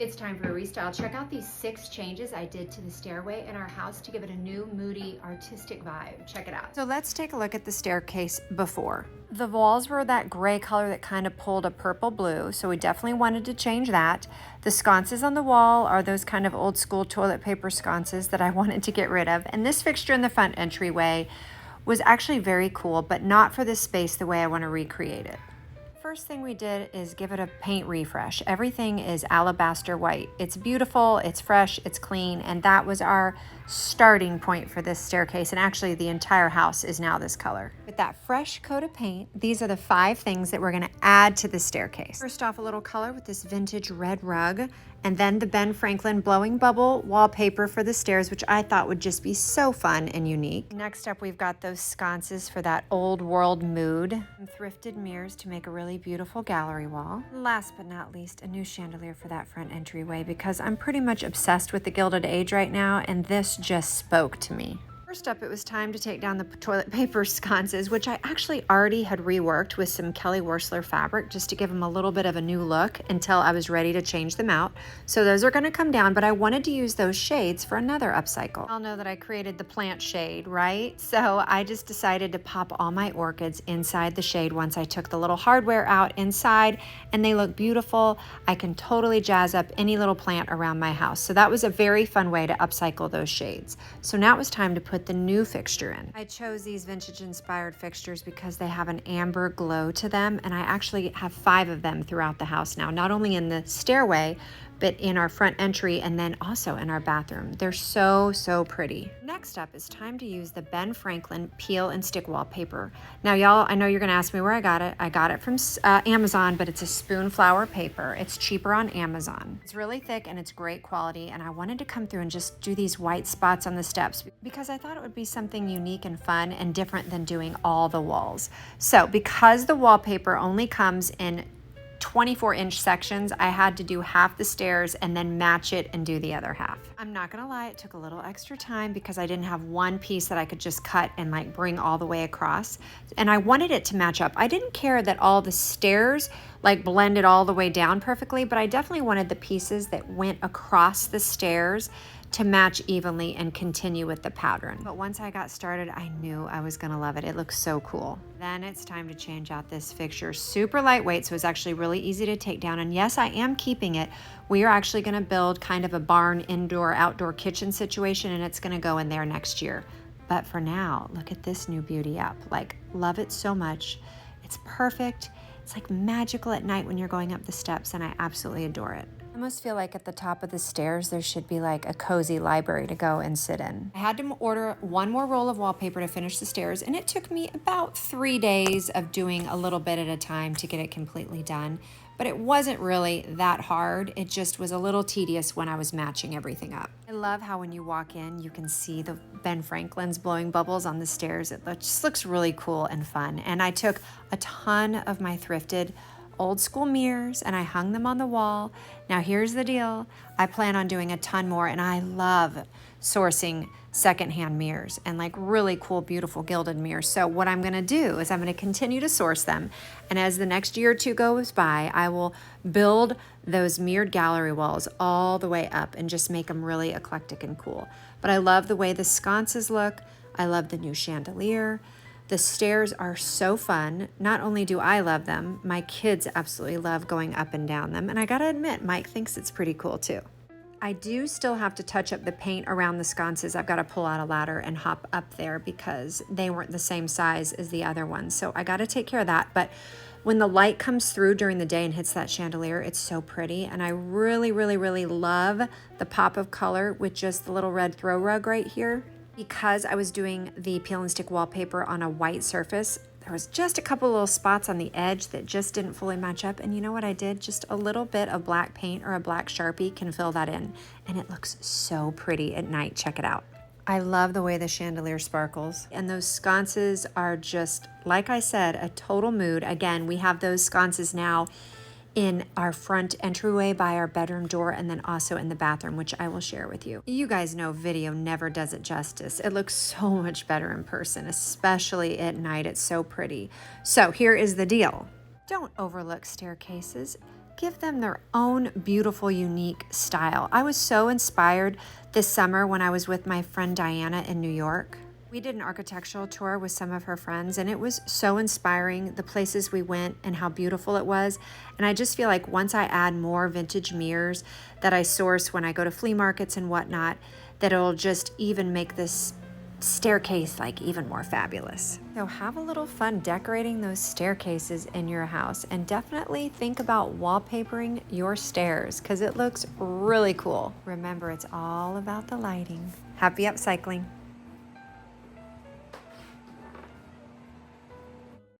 It's time for a restyle. Check out these 6 changes I did to the stairway in our house to give it a new, moody, artistic vibe. Check it out. So let's take a look at the staircase before. The walls were that gray color that kind of pulled a purple blue, so we definitely wanted to change that. The sconces on the wall are those kind of old school toilet paper sconces that I wanted to get rid of. And this fixture in the front entryway was actually very cool, but not for this space the way I want to recreate it. First thing we did is give it a paint refresh. Everything is alabaster white. It's beautiful, it's fresh, it's clean, and that was our starting point for this staircase. And actually the entire house is now this color. With that fresh coat of paint, these are the 5 things that we're gonna add to the staircase. First off, a little color with this vintage red rug, and then the Ben Franklin blowing bubble wallpaper for the stairs, which I thought would just be so fun and unique. Next up, we've got those sconces for that old world mood. Some thrifted mirrors to make a really beautiful gallery wall. Last but not least, a new chandelier for that front entryway because I'm pretty much obsessed with the Gilded Age right now, and this just spoke to me. First up, it was time to take down the toilet paper sconces, which I actually already had reworked with some Kelly Wearstler fabric just to give them a little bit of a new look until I was ready to change them out. So those are going to come down, but I wanted to use those shades for another upcycle. I'll know that I created the plant shade, right? So I just decided to pop all my orchids inside the shade once I took the little hardware out inside, and they look beautiful. I can totally jazz up any little plant around my house. So that was a very fun way to upcycle those shades. So now it was time to put the new fixture in. I chose these vintage inspired fixtures because they have an amber glow to them, and I actually have 5 of them throughout the house now, not only in the stairway, but in our front entry and then also in our bathroom. They're so, so pretty. Next up is time to use the Ben Franklin peel and stick wallpaper. Now y'all, I know you're gonna ask me where I got it. I got it from Amazon, but it's a spoon flower paper. It's cheaper on Amazon. It's really thick and it's great quality, and I wanted to come through and just do these white spots on the steps because I thought it would be something unique and fun and different than doing all the walls. So because the wallpaper only comes in 24-inch sections, I had to do half the stairs and then match it and do the other half. I'm not gonna lie, it took a little extra time because I didn't have one piece that I could just cut and like bring all the way across. And I wanted it to match up. I didn't care that all the stairs like blended all the way down perfectly, but I definitely wanted the pieces that went across the stairs to match evenly and continue with the pattern. But once I got started, I knew I was gonna love it. It looks so cool. Then it's time to change out this fixture. Super lightweight, so it's actually really easy to take down. And yes, I am keeping it. We are actually gonna build kind of a barn indoor-outdoor kitchen situation, and it's gonna go in there next year. But for now, look at this new beauty up. Like, love it so much. It's perfect. It's like magical at night when you're going up the steps, and I absolutely adore it. I almost feel like at the top of the stairs there should be like a cozy library to go and sit in. I had to order 1 more roll of wallpaper to finish the stairs, and it took me about 3 days of doing a little bit at a time to get it completely done. But it wasn't really that hard. It just was a little tedious when I was matching everything up. I love how when you walk in, you can see the Ben Franklin's blowing bubbles on the stairs. It just looks really cool and fun. And I took a ton of my thrifted old school mirrors and I hung them on the wall. Now here's the deal. I plan on doing a ton more, and I love sourcing secondhand mirrors and like really cool, beautiful gilded mirrors. So what I'm gonna do is I'm gonna continue to source them. And as the next year or 2 goes by, I will build those mirrored gallery walls all the way up and just make them really eclectic and cool. But I love the way the sconces look. I love the new chandelier. The stairs are so fun. Not only do I love them, my kids absolutely love going up and down them. And I gotta admit, Mike thinks it's pretty cool too. I do still have to touch up the paint around the sconces. I've got to pull out a ladder and hop up there because they weren't the same size as the other ones. So I got to take care of that. But when the light comes through during the day and hits that chandelier, it's so pretty. And I really, really, really love the pop of color with just the little red throw rug right here. Because I was doing the peel and stick wallpaper on a white surface, there was just a couple little spots on the edge that just didn't fully match up. And you know what I did? Just a little bit of black paint or a black Sharpie can fill that in. And it looks so pretty at night. Check it out. I love the way the chandelier sparkles. And those sconces are just, like I said, a total mood. Again, we have those sconces now in our front entryway by our bedroom door, and then also in the bathroom, which I will share with you. You guys know video never does it justice. It looks so much better in person, especially at night. It's so pretty. So here is the deal. Don't overlook staircases. give them their own beautiful, unique style. I was so inspired this summer when I was with my friend Diana in New York. We did an architectural tour with some of her friends, and it was so inspiring, the places we went and how beautiful it was. And I just feel like once I add more vintage mirrors that I source when I go to flea markets and whatnot, that it'll just even make this staircase like even more fabulous. So have a little fun decorating those staircases in your house, and definitely think about wallpapering your stairs because it looks really cool. Remember, it's all about the lighting. Happy upcycling.